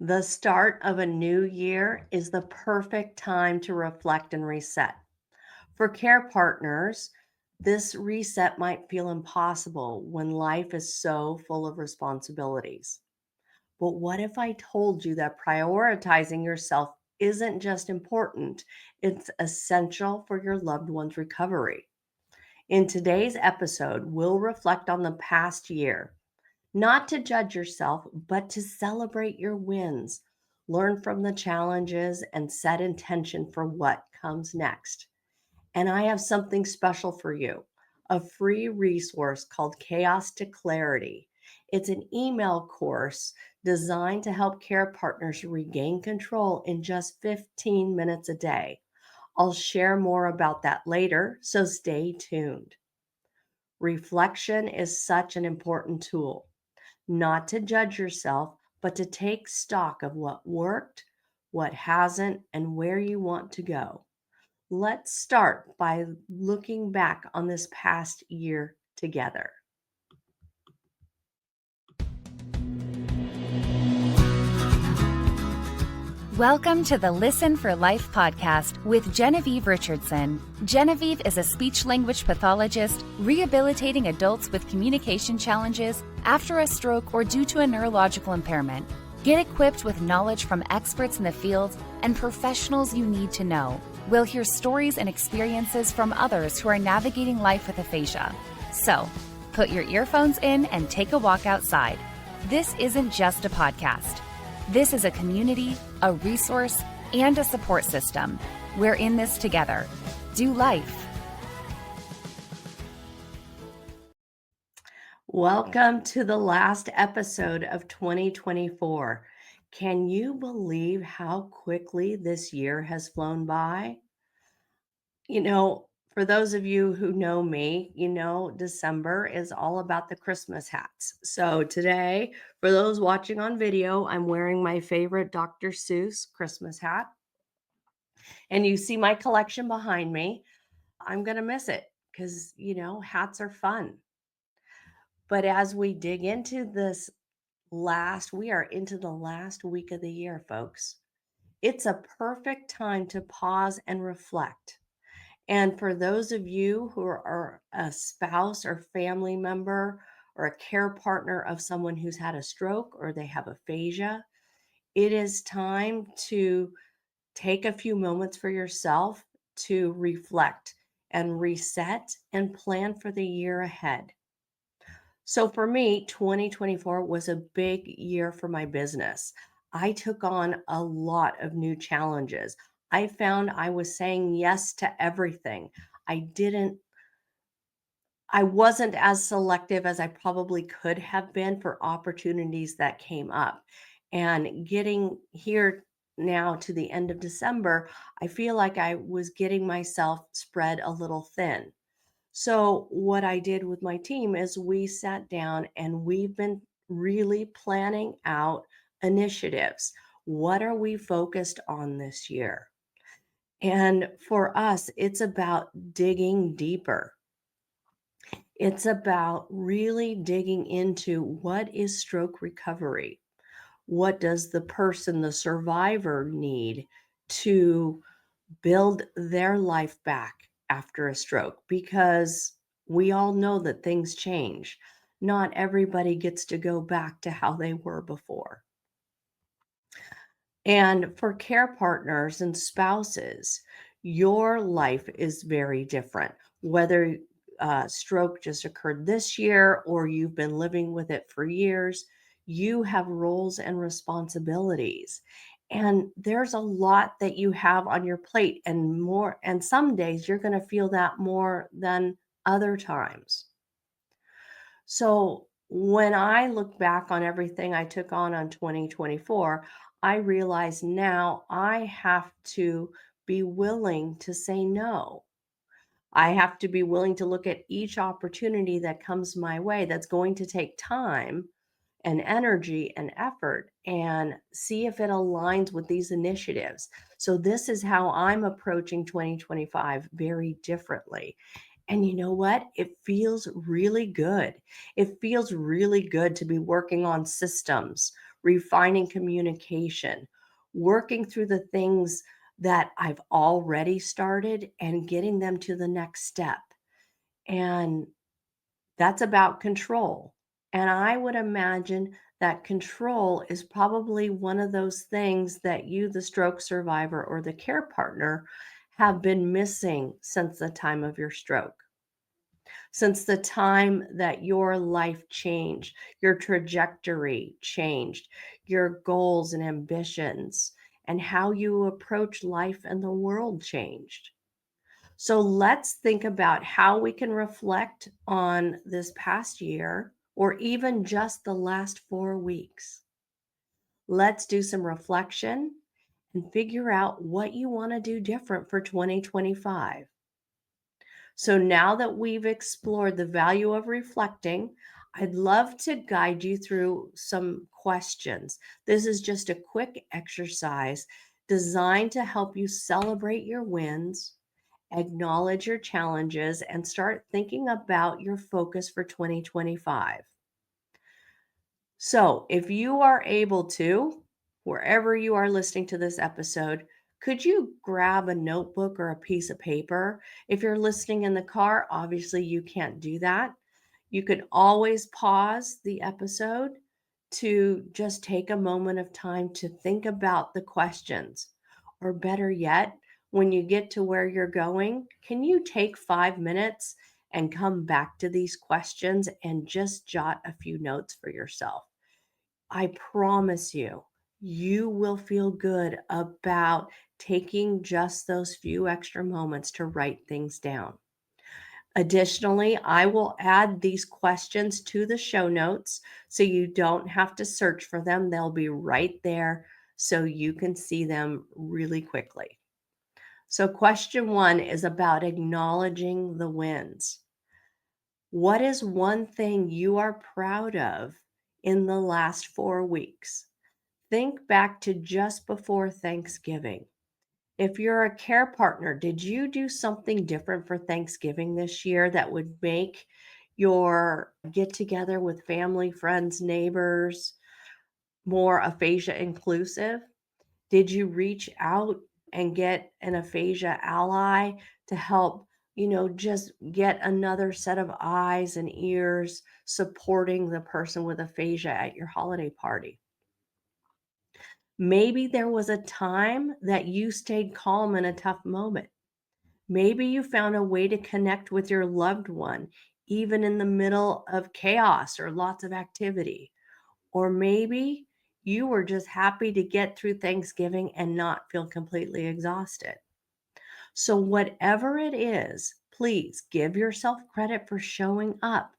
The start of a new year is the perfect time to reflect and reset. For care partners, this reset might feel impossible when life is so full of responsibilities. But what if I told you that prioritizing yourself isn't just important, it's essential for your loved one's recovery? In today's episode, we'll reflect on the past year, not to judge yourself, but to celebrate your wins, learn from the challenges, and set intention for what comes next. And I have something special for you, a free resource called Chaos to Clarity. It's an email course designed to help care partners regain control in just 15 minutes a day. I'll share more about that later, so stay tuned. Reflection is such an important tool, not to judge yourself, but to take stock of what worked, what hasn't, and where you want to go. Let's start by looking back on this past year together. Welcome to the Listen for Life podcast with Genevieve Richardson. Genevieve is a speech-language pathologist rehabilitating adults with communication challenges after a stroke or due to a neurological impairment. Get equipped with knowledge from experts in the field and professionals you need to know. We'll hear stories and experiences from others who are navigating life with aphasia. So, put your earphones in and take a walk outside. This isn't just a podcast. This is a community, a resource, and a support system. We're in this together. Do life. Welcome to the last episode of 2024. Can you believe how quickly this year has flown by? For those of you who know me, December is all about the Christmas hats. So today, for those watching on video, I'm wearing my favorite Dr. Seuss Christmas hat. And you see my collection behind me. I'm going to miss it because, hats are fun. But as we dig into we are into the last week of the year, folks. It's a perfect time to pause and reflect. And for those of you who are a spouse or family member or a care partner of someone who's had a stroke or they have aphasia, it is time to take a few moments for yourself to reflect and reset and plan for the year ahead. So for me, 2024 was a big year for my business. I took on a lot of new challenges. I found I was saying yes to everything. I wasn't as selective as I probably could have been for opportunities that came up. And getting here now to the end of December, I feel like I was getting myself spread a little thin. So, what I did with my team is we sat down and we've been really planning out initiatives. What are we focused on this year? And for us, it's about digging deeper. It's about really digging into what is stroke recovery? What does the survivor, need to build their life back after a stroke? Because we all know that things change. Not everybody gets to go back to how they were before. And for care partners and spouses, your life is very different. Whether stroke just occurred this year or you've been living with it for years, you have roles and responsibilities. And there's a lot that you have on your plate and more. And some days you're going to feel that more than other times. So when I look back on everything I took on 2024, I realize now I have to be willing to say no. I have to be willing to look at each opportunity that comes my way that's going to take time and energy and effort and see if it aligns with these initiatives. So, this is how I'm approaching 2025 very differently. And you know what? It feels really good. It feels really good to be working on systems, refining communication, working through the things that I've already started and getting them to the next step. And that's about control. And I would imagine that control is probably one of those things that you, the stroke survivor or the care partner, have been missing since the time of your stroke, since the time that your life changed, your trajectory changed, your goals and ambitions, and how you approach life and the world changed. So let's think about how we can reflect on this past year or even just the last 4 weeks. Let's do some reflection and figure out what you want to do different for 2025. So now that we've explored the value of reflecting, I'd love to guide you through some questions. This is just a quick exercise designed to help you celebrate your wins, acknowledge your challenges, and start thinking about your focus for 2025. So, if you are able to, wherever you are listening to this episode, could you grab a notebook or a piece of paper? If you're listening in the car, obviously you can't do that. You could always pause the episode to just take a moment of time to think about the questions. Or better yet, when you get to where you're going, can you take 5 minutes and come back to these questions and just jot a few notes for yourself? I promise you, you will feel good about taking just those few extra moments to write things down. Additionally, I will add these questions to the show notes so you don't have to search for them. They'll be right there so you can see them really quickly. So, question one is about acknowledging the wins. What is one thing you are proud of in the last 4 weeks? Think back to just before Thanksgiving. If you're a care partner, did you do something different for Thanksgiving this year that would make your get together with family, friends, neighbors more aphasia inclusive? Did you reach out and get an aphasia ally to help, just get another set of eyes and ears supporting the person with aphasia at your holiday party? Maybe there was a time that you stayed calm in a tough moment. Maybe you found a way to connect with your loved one, even in the middle of chaos or lots of activity. Or maybe you were just happy to get through Thanksgiving and not feel completely exhausted. So, whatever it is, please give yourself credit for showing up.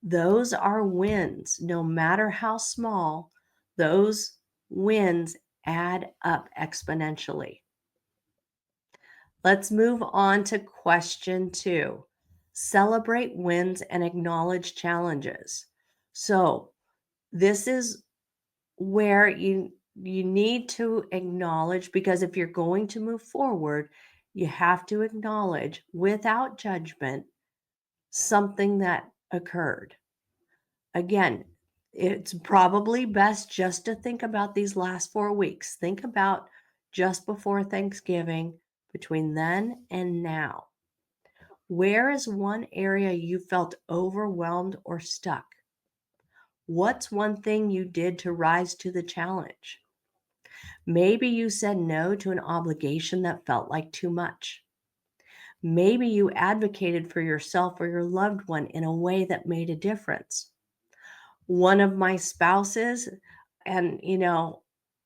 Those are wins, no matter how small, those wins add up exponentially. Let's move on to question two. Celebrate wins and acknowledge challenges. So, this is where you need to acknowledge, because if you're going to move forward, you have to acknowledge without judgment something that occurred. Again, it's probably best just to think about these last 4 weeks. Think about just before Thanksgiving, between then and now. Where is one area you felt overwhelmed or stuck? What's one thing you did to rise to the challenge? Maybe you said no to an obligation that felt like too much. Maybe you advocated for yourself or your loved one in a way that made a difference. One of my spouses, and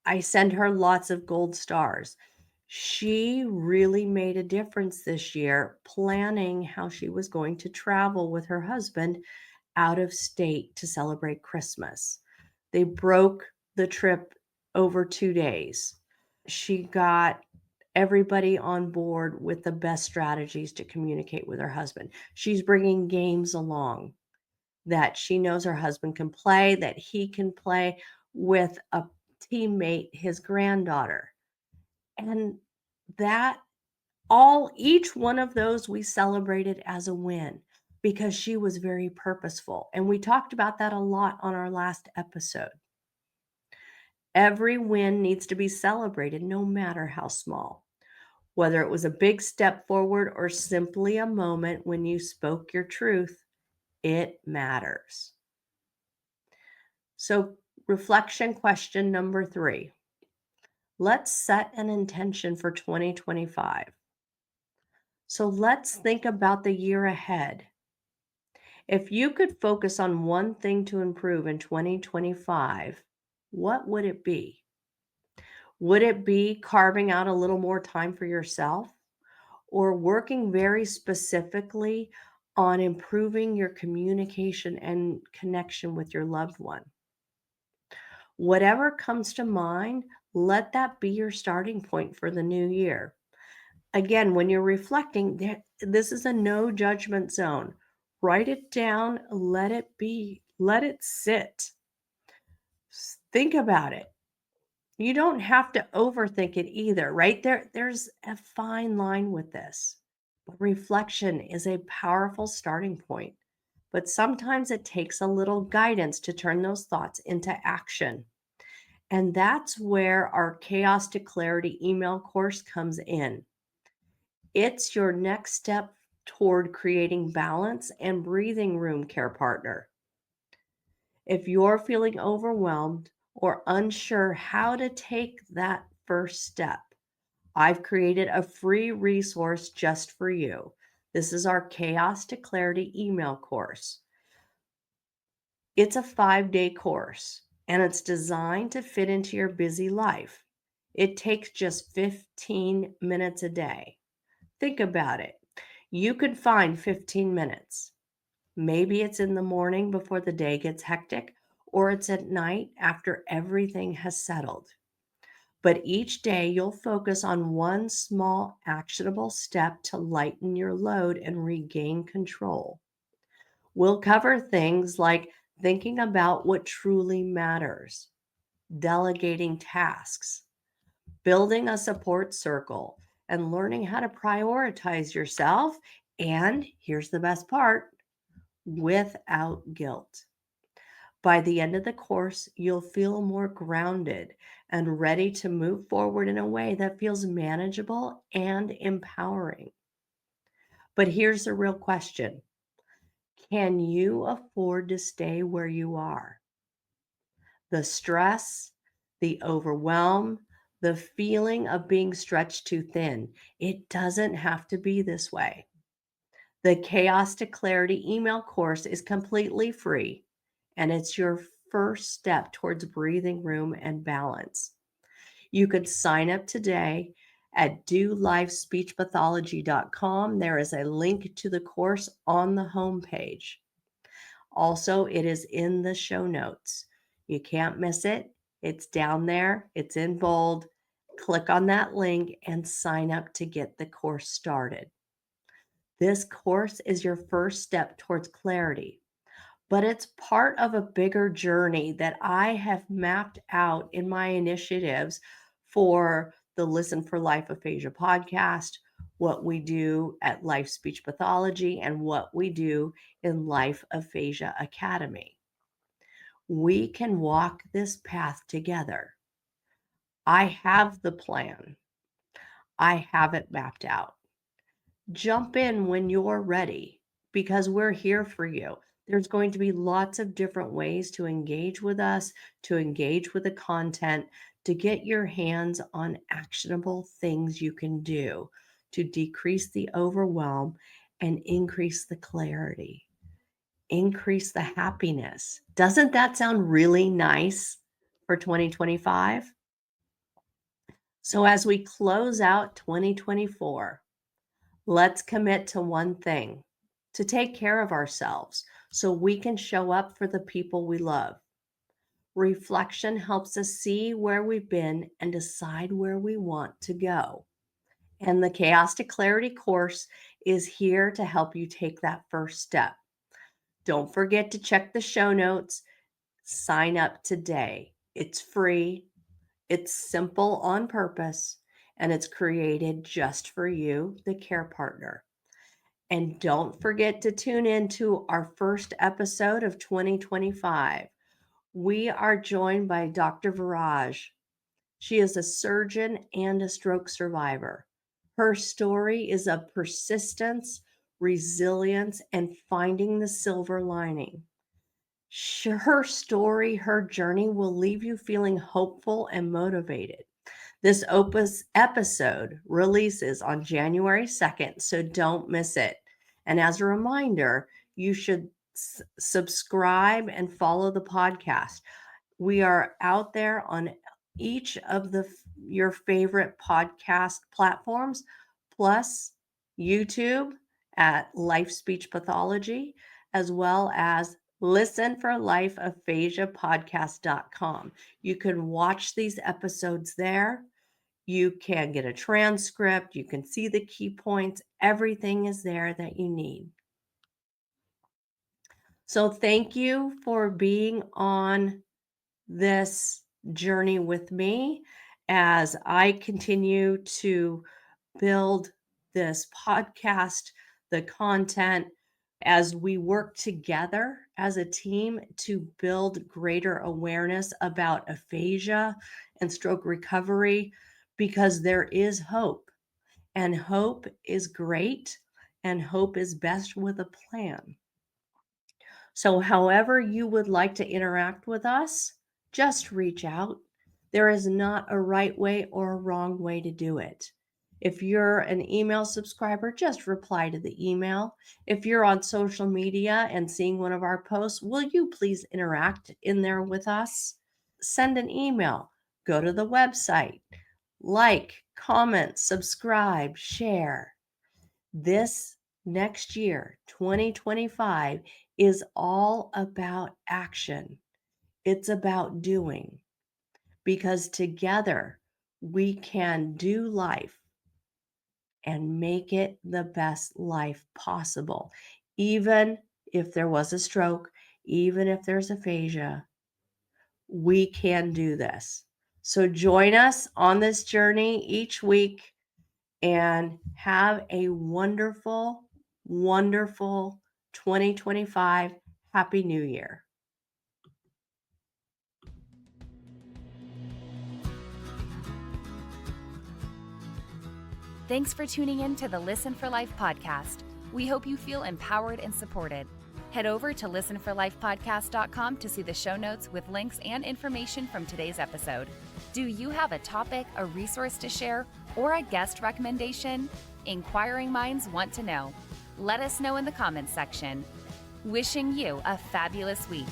I send her lots of gold stars. She really made a difference this year, planning how she was going to travel with her husband out of state to celebrate Christmas. They broke the trip over 2 days. She got everybody on board with the best strategies to communicate with her husband. She's bringing games along that she knows her husband can play, that he can play with a teammate, his granddaughter. And that each one of those we celebrated as a win because she was very purposeful. And we talked about that a lot on our last episode. Every win needs to be celebrated, no matter how small. Whether it was a big step forward or simply a moment when you spoke your truth, it matters. So, reflection question number 3. Let's set an intention for 2025. So, let's think about the year ahead. If you could focus on one thing to improve in 2025, what would it be? Would it be carving out a little more time for yourself or working very specifically on improving your communication and connection with your loved one? Whatever comes to mind, let that be your starting point for the new year. Again, when you're reflecting, this is a no judgment zone. Write it down, let it be, let it sit. Think about it. You don't have to overthink it either, right? There's a fine line with this. But reflection is a powerful starting point, but sometimes it takes a little guidance to turn those thoughts into action. And that's where our Chaos to Clarity email course comes in. It's your next step toward creating balance and breathing room, care partner. If you're feeling overwhelmed or unsure how to take that first step, I've created a free resource just for you. This is our Chaos to Clarity email course. It's a 5-day course and it's designed to fit into your busy life. It takes just 15 minutes a day. Think about it. You could find 15 minutes. Maybe it's in the morning before the day gets hectic, or it's at night after everything has settled. But each day you'll focus on one small actionable step to lighten your load and regain control. We'll cover things like thinking about what truly matters, delegating tasks, building a support circle, and learning how to prioritize yourself. And here's the best part, without guilt. By the end of the course, you'll feel more grounded and ready to move forward in a way that feels manageable and empowering. But here's the real question. Can you afford to stay where you are? The stress, the overwhelm, the feeling of being stretched too thin. It doesn't have to be this way. The Chaos to Clarity email course is completely free, and it's your first step towards breathing room and balance. You could sign up today at dolifespeechpathology.com. There is a link to the course on the homepage. Also, it is in the show notes. You can't miss it. It's down there, it's in bold. Click on that link and sign up to get the course started. This course is your first step towards clarity, but it's part of a bigger journey that I have mapped out in my initiatives for the Listen for Life Aphasia podcast, what we do at Life Speech Pathology, and what we do in Life Aphasia Academy. We can walk this path together. I have the plan. I have it mapped out. Jump in when you're ready because we're here for you. There's going to be lots of different ways to engage with us, to engage with the content, to get your hands on actionable things you can do to decrease the overwhelm and increase the clarity, increase the happiness. Doesn't that sound really nice for 2025? So, as we close out 2024, let's commit to one thing, to take care of ourselves so we can show up for the people we love. Reflection helps us see where we've been and decide where we want to go. And the Chaos to Clarity course is here to help you take that first step. Don't forget to check the show notes. Sign up today. It's free, it's simple on purpose, and it's created just for you, the care partner. And don't forget to tune in to our first episode of 2025. We are joined by Dr. Viraj. She is a surgeon and a stroke survivor. Her story is of persistence, resilience, and finding the silver lining. Her story, her journey will leave you feeling hopeful and motivated. This Opus episode releases on January 2nd, so don't miss it. And as a reminder, you should subscribe and follow the podcast. We are out there on each of your favorite podcast platforms, plus YouTube at Life Speech Pathology, as well as Listen for Life Aphasia podcast.com. You can watch these episodes there. You can get a transcript. You can see the key points. Everything is there that you need. So thank you for being on this journey with me as I continue to build this podcast, the content, as we work together as a team to build greater awareness about aphasia and stroke recovery, because there is hope, and hope is great, and hope is best with a plan. So, however you would like to interact with us, just reach out. There is not a right way or a wrong way to do it. If you're an email subscriber, just reply to the email. If you're on social media and seeing one of our posts, will you please interact in there with us? Send an email, go to the website, like, comment, subscribe, share. This next year, 2025, is all about action. It's about doing, because together we can do life and make it the best life possible. Even if there was a stroke, even if there's aphasia, we can do this. So join us on this journey each week and have a wonderful, wonderful 2025. Happy New Year. Thanks for tuning in to the Listen for Life podcast. We hope you feel empowered and supported. Head over to listenforlifepodcast.com to see the show notes with links and information from today's episode. Do you have a topic, a resource to share, or a guest recommendation? Inquiring minds want to know. Let us know in the comments section. Wishing you a fabulous week.